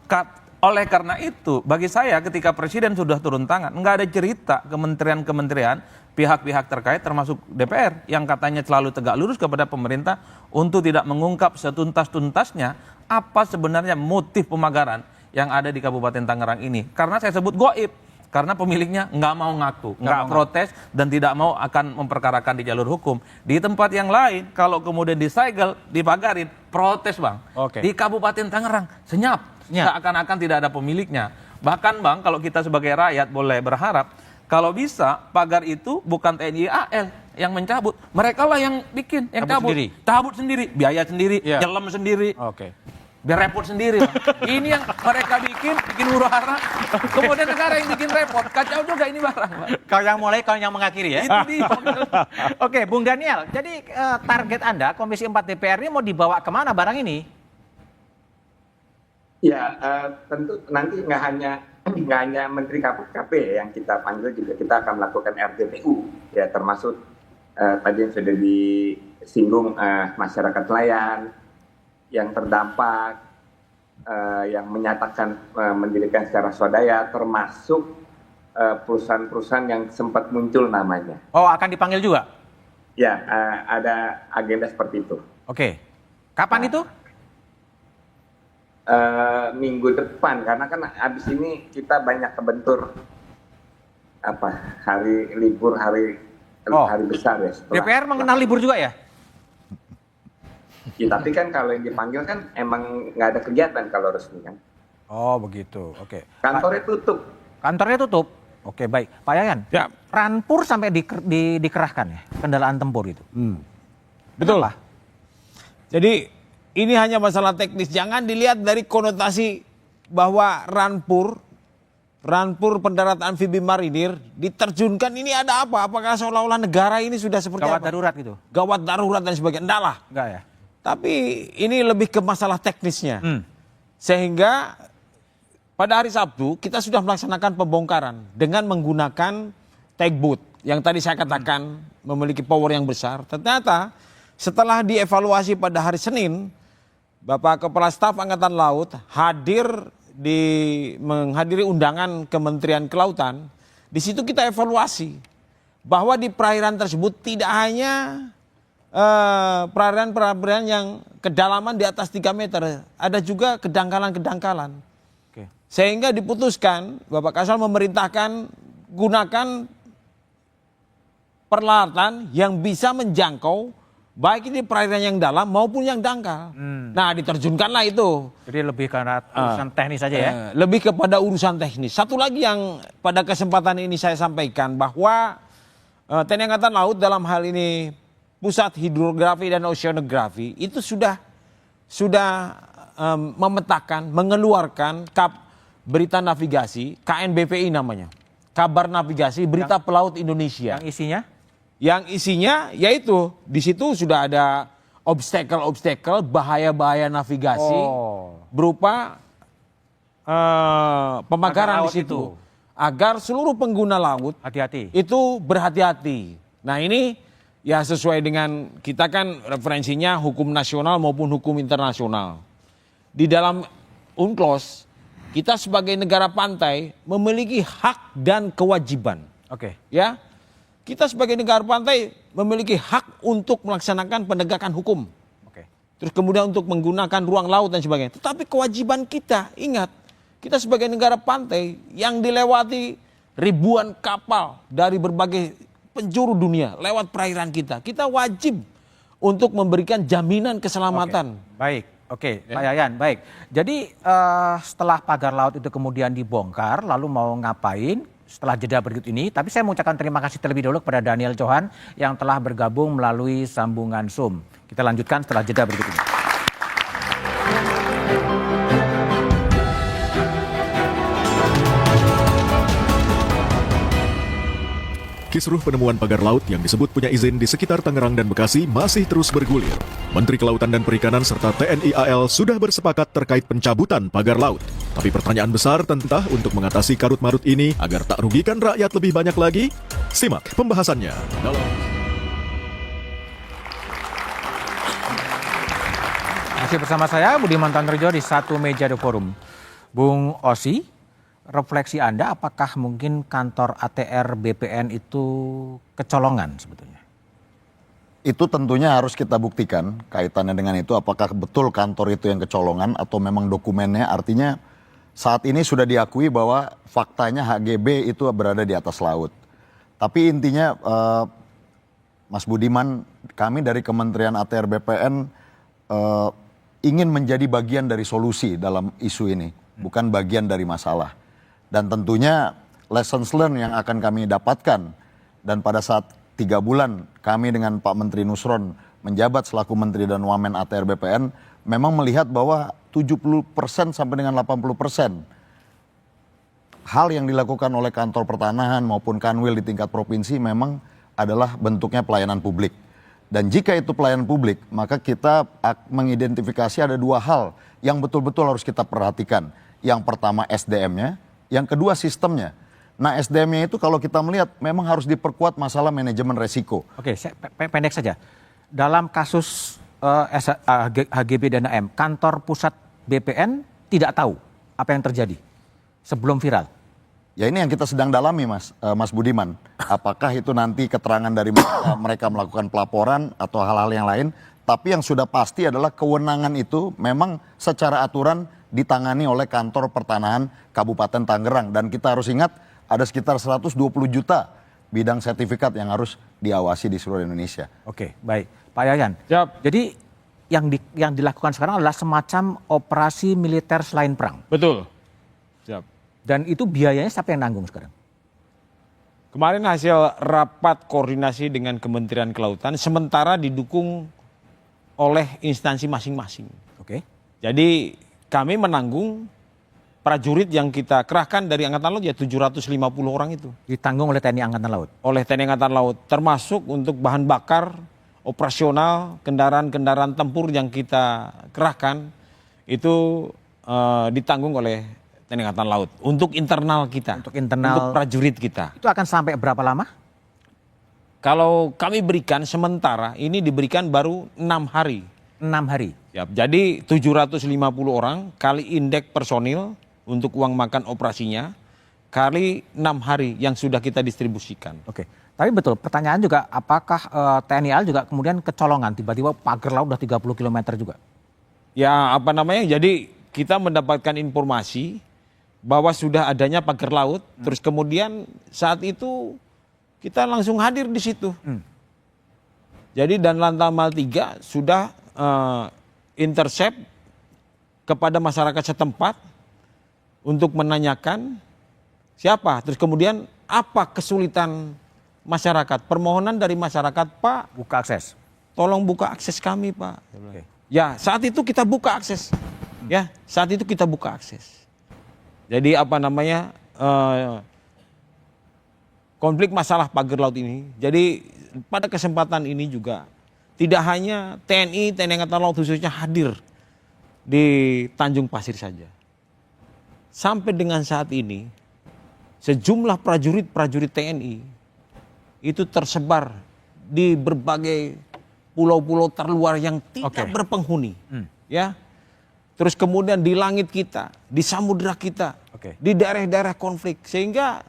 Oleh karena itu, bagi saya ketika Presiden sudah turun tangan, nggak ada cerita kementerian-kementerian, pihak-pihak terkait termasuk DPR yang katanya selalu tegak lurus kepada pemerintah untuk tidak mengungkap setuntas-tuntasnya apa sebenarnya motif pemagaran yang ada di Kabupaten Tangerang ini. Karena saya sebut goib. karena pemiliknya nggak mau ngaku, nggak protes dan tidak mau akan memperkarakan di jalur hukum. Di tempat yang lain, kalau kemudian disegel, dipagarin, protes Bang. Di Kabupaten Tangerang, senyap. Seakan-akan tidak ada pemiliknya. Bahkan Bang, kalau kita sebagai rakyat boleh berharap, kalau bisa pagar itu bukan TNI AL yang mencabut, mereka lah yang bikin, yang cabut sendiri, biaya sendiri, nyelam sendiri. Biar repot sendiri Bang. Ini yang mereka bikin huru hara, kemudian negara yang bikin repot, kacau juga ini barang Bang. Kau yang mulai, kau yang mengakhiri ya. Itu dia. Oke, Bung Daniel, jadi target Anda Komisi 4 DPR ini mau dibawa kemana barang ini? Ya, tentu nanti nggak hanya Menteri KP yang kita panggil, juga kita akan melakukan RDPU, ya termasuk tadi yang sudah disinggung masyarakat nelayan yang terdampak, yang menyatakan mendirikan secara swadaya, termasuk perusahaan-perusahaan yang sempat muncul namanya. Oh, akan dipanggil juga? Ya, ada agenda seperti itu. Oke, kapan itu? Minggu depan, karena kan abis ini kita banyak kebentur hari libur, hari besar ya. DPR mengenal libur juga ya? Ya, tapi kan kalau yang dipanggil kan emang nggak ada kegiatan kalau resmi kan. Oh begitu, oke. Kantornya tutup. Kantornya tutup. Oke baik, Pak Yayan. Ya. Ranpur sampai dikerahkan ya, kendaraan tempur itu. Betul lah. Jadi ini hanya masalah teknis. Jangan dilihat dari konotasi bahwa Ranpur pendarat amfibi marinir diterjunkan, ini ada apa? Apakah seolah-olah negara ini sudah seperti gawat apa? Darurat gitu. Gawat darurat dan sebagainya. Enggak lah. Enggak ya. Tapi ini lebih ke masalah teknisnya. Sehingga pada hari Sabtu kita sudah melaksanakan pembongkaran dengan menggunakan tugboat yang tadi saya katakan memiliki power yang besar. Ternyata setelah dievaluasi pada hari Senin, Bapak Kepala Staf Angkatan Laut menghadiri undangan Kementerian Kelautan. Di situ kita evaluasi bahwa di perairan tersebut tidak hanya perairan yang kedalaman di atas 3 meter, ada juga kedangkalan-kedangkalan. Sehingga diputuskan, Bapak Kasal memerintahkan gunakan peralatan yang bisa menjangkau baik ini perairan yang dalam maupun yang dangkal. Nah, diterjunkanlah itu. Jadi lebih karena urusan teknis saja ya? Lebih kepada urusan teknis. Satu lagi yang pada kesempatan ini saya sampaikan bahwa TNI Angkatan Laut dalam hal ini Pusat Hidrografi dan Oceanografi itu sudah memetakan, mengeluarkan berita navigasi, KNBPI namanya. Kabar Navigasi Berita Pelaut Indonesia. Yang isinya? Yang isinya yaitu di situ sudah ada obstacle, bahaya-bahaya navigasi berupa pemagaran di situ. Agar seluruh pengguna laut hati-hati. Itu berhati-hati. Nah ini ya sesuai dengan kita kan referensinya hukum nasional maupun hukum internasional. Di dalam UNCLOS kita sebagai negara pantai memiliki hak dan kewajiban. Ya, kita sebagai negara pantai memiliki hak untuk melaksanakan penegakan hukum. Terus kemudian untuk menggunakan ruang laut dan sebagainya. Tetapi kewajiban kita, ingat, kita sebagai negara pantai yang dilewati ribuan kapal dari berbagai penjuru dunia lewat perairan kita. Kita wajib untuk memberikan jaminan keselamatan. Baik. Pak Yayan, baik. Jadi setelah pagar laut itu kemudian dibongkar, lalu mau ngapain setelah jeda berikut ini? Tapi saya mengucapkan terima kasih terlebih dahulu kepada Daniel Johan yang telah bergabung melalui sambungan Zoom. Kita lanjutkan setelah jeda berikut ini. Kisruh penemuan pagar laut yang disebut punya izin di sekitar Tangerang dan Bekasi masih terus bergulir. Menteri Kelautan dan Perikanan serta TNI AL sudah bersepakat terkait pencabutan pagar laut. Tapi pertanyaan besar tentang untuk mengatasi karut-marut ini agar tak rugikan rakyat lebih banyak lagi? Simak pembahasannya dalam... Masih bersama saya Budiman Tanrejo di satu meja The Forum. Bung Osi, refleksi Anda, apakah mungkin kantor ATR BPN itu kecolongan sebetulnya? Itu tentunya harus kita buktikan kaitannya dengan itu, apakah betul kantor itu yang kecolongan atau memang dokumennya, artinya Saat ini sudah diakui bahwa faktanya HGB itu berada di atas laut. Tapi intinya Mas Budiman, kami dari Kementerian ATR BPN ingin menjadi bagian dari solusi dalam isu ini, bukan bagian dari masalah. Dan tentunya lessons learned yang akan kami dapatkan, dan pada saat 3 bulan kami dengan Pak Menteri Nusron menjabat selaku Menteri dan Wamen ATR BPN, memang melihat bahwa 70% sampai dengan 80% hal yang dilakukan oleh kantor pertanahan maupun Kanwil di tingkat provinsi memang adalah bentuknya pelayanan publik. Dan jika itu pelayanan publik, maka kita mengidentifikasi ada 2 hal yang betul-betul harus kita perhatikan. Yang pertama SDM-nya, yang kedua sistemnya. Nah, SDM-nya itu kalau kita melihat memang harus diperkuat masalah manajemen resiko. Oke, pendek saja. Dalam kasus HGB dan AM, kantor pusat BPN tidak tahu apa yang terjadi sebelum viral. Ya ini yang kita sedang dalami Mas Budiman. Apakah itu nanti keterangan dari mereka melakukan pelaporan atau hal-hal yang lain. Tapi yang sudah pasti adalah kewenangan itu memang secara aturan ditangani oleh kantor pertanahan Kabupaten Tangerang. Dan kita harus ingat ada sekitar 120 juta bidang sertifikat yang harus diawasi di seluruh Indonesia. Oke, baik. Pak Yayan. Jadi yang dilakukan sekarang adalah semacam operasi militer selain perang. Betul. Siap. Dan itu biayanya siapa yang nanggung sekarang? Kemarin hasil rapat koordinasi dengan Kementerian Kelautan sementara didukung oleh instansi masing-masing. Oke. Jadi kami menanggung prajurit yang kita kerahkan dari Angkatan Laut ya 750 orang itu. Ditanggung oleh TNI Angkatan Laut? Oleh TNI Angkatan Laut, termasuk untuk bahan bakar, operasional, kendaraan-kendaraan tempur yang kita kerahkan itu ditanggung oleh TNI Angkatan Laut untuk internal kita, untuk prajurit kita. Itu akan sampai berapa lama? Kalau kami berikan sementara ini diberikan baru 6 hari. 6 hari. Siap. Jadi 750 orang kali indeks personil untuk uang makan operasinya kali 6 hari yang sudah kita distribusikan. Oke. Tapi betul, pertanyaan juga apakah TNI AL juga kemudian kecolongan tiba-tiba pagar laut udah 30 km juga? Ya apa namanya? Jadi kita mendapatkan informasi bahwa sudah adanya pagar laut, terus kemudian saat itu kita langsung hadir di situ. Jadi dan Lantamal 3 sudah intercept kepada masyarakat setempat untuk menanyakan siapa, terus kemudian apa kesulitan masyarakat, permohonan dari masyarakat, Pak. Buka akses. Tolong buka akses kami, Pak. Ya saat itu kita buka akses. Ya saat itu kita buka akses. Jadi apa namanya konflik masalah pagar laut ini. Jadi pada kesempatan ini juga tidak hanya TNI Angkatan Laut khususnya hadir di Tanjung Pasir saja. Sampai dengan saat ini sejumlah prajurit TNI itu tersebar di berbagai pulau-pulau terluar yang tidak berpenghuni. Ya. Terus kemudian di langit kita, di samudera kita, di daerah-daerah konflik. Sehingga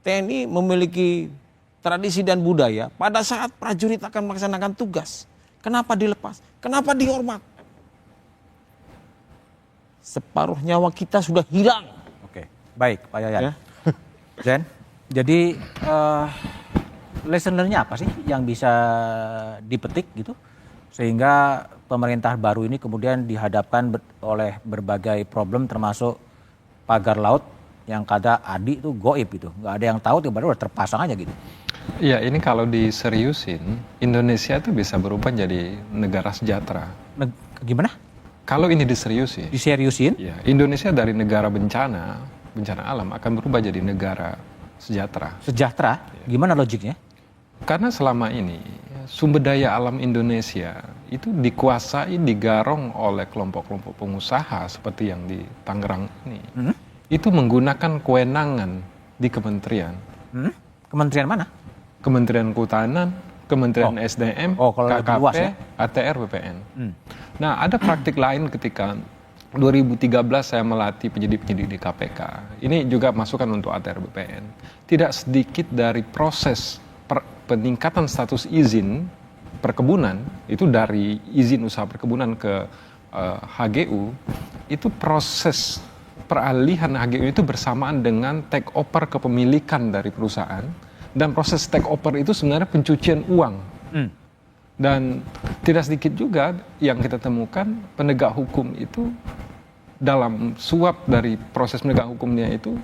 TNI memiliki tradisi dan budaya pada saat prajurit akan melaksanakan tugas. Kenapa dilepas? Kenapa dihormat? Separuh nyawa kita sudah hilang. Oke, baik Pak Yayan. Ya. Zen, jadi lesson learn-nya apa sih yang bisa dipetik gitu? Sehingga pemerintah baru ini kemudian dihadapkan oleh berbagai problem termasuk pagar laut yang kata Adi itu goib itu. Nggak ada yang tahu tiba-tiba udah terpasang aja gitu. Iya, ini kalau diseriusin, Indonesia itu bisa berubah jadi negara sejahtera. Gimana? Kalau ini diseriusin. Diseriusin? Ya, Indonesia dari negara bencana alam akan berubah jadi negara sejahtera. Sejahtera? Gimana logiknya? Karena selama ini sumber daya alam Indonesia itu dikuasai, digarong oleh kelompok-kelompok pengusaha seperti yang di Tangerang ini. Itu menggunakan kewenangan di kementerian. Kementerian mana? Kementerian Kehutanan, Kementerian SDM, KKP, luas, ya? ATR, BPN. Nah, ada praktik lain ketika 2013 saya melatih penyidik-penyidik di KPK. Ini juga masukan untuk ATR, BPN. Tidak sedikit dari proses peningkatan status izin perkebunan, itu dari izin usaha perkebunan ke HGU, itu proses peralihan HGU itu bersamaan dengan take over kepemilikan dari perusahaan, dan proses take over itu sebenarnya pencucian uang. Dan tidak sedikit juga yang kita temukan penegak hukum itu dalam suap dari proses penegak hukumnya itu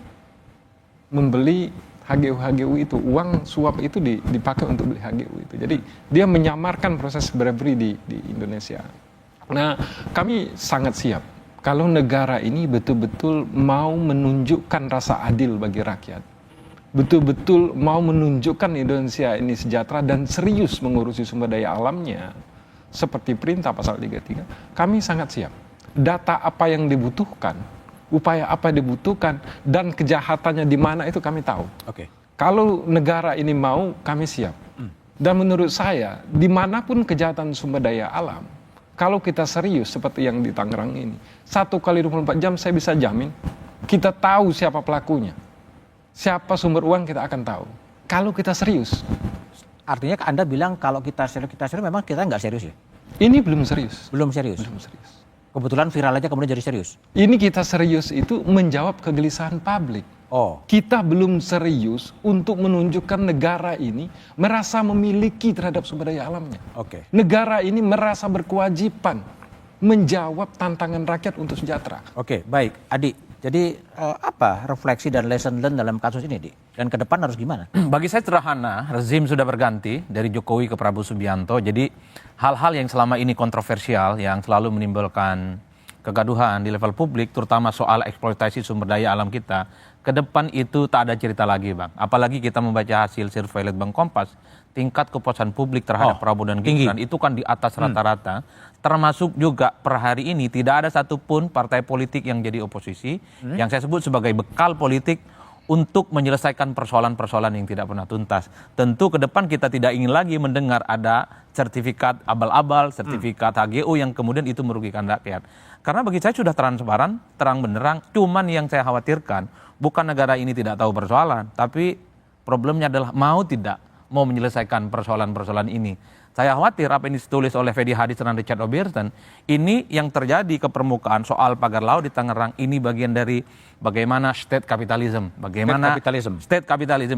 membeli HGU itu, uang suap itu dipakai untuk beli HGU itu. Jadi dia menyamarkan proses bribery di Indonesia. Nah, kami sangat siap kalau negara ini betul-betul mau menunjukkan rasa adil bagi rakyat, betul-betul mau menunjukkan Indonesia ini sejahtera dan serius mengurusi sumber daya alamnya seperti perintah pasal 33, kami sangat siap. Data apa yang dibutuhkan, upaya apa yang dibutuhkan, dan kejahatannya di mana itu kami tahu. Kalau negara ini mau, kami siap. Dan menurut saya, dimanapun kejahatan sumber daya alam, kalau kita serius seperti yang di Tangerang ini, 1 kali 24 jam saya bisa jamin, kita tahu siapa pelakunya. Siapa sumber uang kita akan tahu. Kalau kita serius. Artinya Anda bilang kalau kita serius memang kita nggak serius ya? Ini belum serius. Belum serius? Belum serius. Kebetulan viral aja kemudian jadi serius? Ini kita serius itu menjawab kegelisahan publik. Kita belum serius untuk menunjukkan negara ini merasa memiliki terhadap sumber daya alamnya. Negara ini merasa berkewajiban menjawab tantangan rakyat untuk sejahtera. Baik. Adi, jadi apa refleksi dan lesson learned dalam kasus ini, Di? Dan ke depan harus gimana? Bagi saya sederhana, rezim sudah berganti dari Jokowi ke Prabowo Subianto. Jadi hal-hal yang selama ini kontroversial, yang selalu menimbulkan kegaduhan di level publik, terutama soal eksploitasi sumber daya alam kita, ke depan itu tak ada cerita lagi, Bang. Apalagi kita membaca hasil survei Litbang Kompas, tingkat kepuasan publik terhadap Prabowo dan Gibran itu kan di atas rata-rata. Termasuk juga per hari ini tidak ada satupun partai politik yang jadi oposisi, yang saya sebut sebagai bekal politik untuk menyelesaikan persoalan-persoalan yang tidak pernah tuntas. Tentu ke depan kita tidak ingin lagi mendengar ada sertifikat abal-abal, sertifikat HGU yang kemudian itu merugikan rakyat. Karena bagi saya sudah transparan, terang benderang, cuman yang saya khawatirkan bukan negara ini tidak tahu persoalan, tapi problemnya adalah mau menyelesaikan persoalan-persoalan ini. Saya khawatir apa yang ditulis oleh Fedi Hadis dan Richard O'Brien, ini yang terjadi ke permukaan soal pagar laut di Tangerang, ini bagian dari bagaimana state capitalism,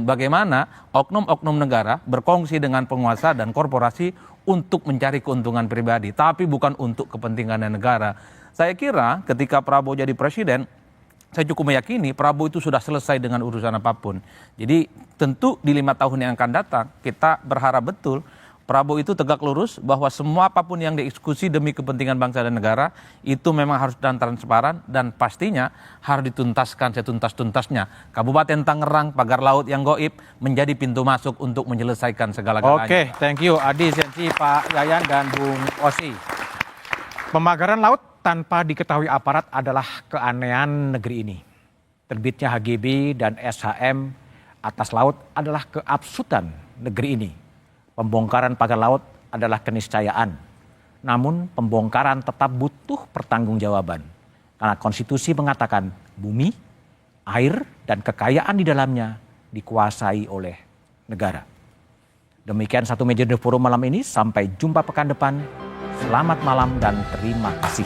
bagaimana oknum-oknum negara berkongsi dengan penguasa dan korporasi untuk mencari keuntungan pribadi, tapi bukan untuk kepentingan negara. Saya kira ketika Prabowo jadi presiden, saya cukup meyakini Prabowo itu sudah selesai dengan urusan apapun. Jadi tentu di 5 tahun yang akan datang kita berharap betul Prabowo itu tegak lurus bahwa semua apapun yang dieksekusi demi kepentingan bangsa dan negara itu memang harus dan transparan dan pastinya harus dituntaskan setuntas-tuntasnya. Kabupaten Tangerang, pagar laut yang goib menjadi pintu masuk untuk menyelesaikan segala-galanya. Thank you Adi, Sensi, Pak Yayan, dan Bung Osi. Pemagaran laut tanpa diketahui aparat adalah keanehan negeri ini. Terbitnya HGB dan SHM atas laut adalah keabsurdan negeri ini. Pembongkaran pagar laut adalah keniscayaan. Namun pembongkaran tetap butuh pertanggungjawaban. Karena konstitusi mengatakan bumi, air, dan kekayaan di dalamnya dikuasai oleh negara. Demikian Satu Meja The Forum malam ini. Sampai jumpa pekan depan. Selamat malam dan terima kasih.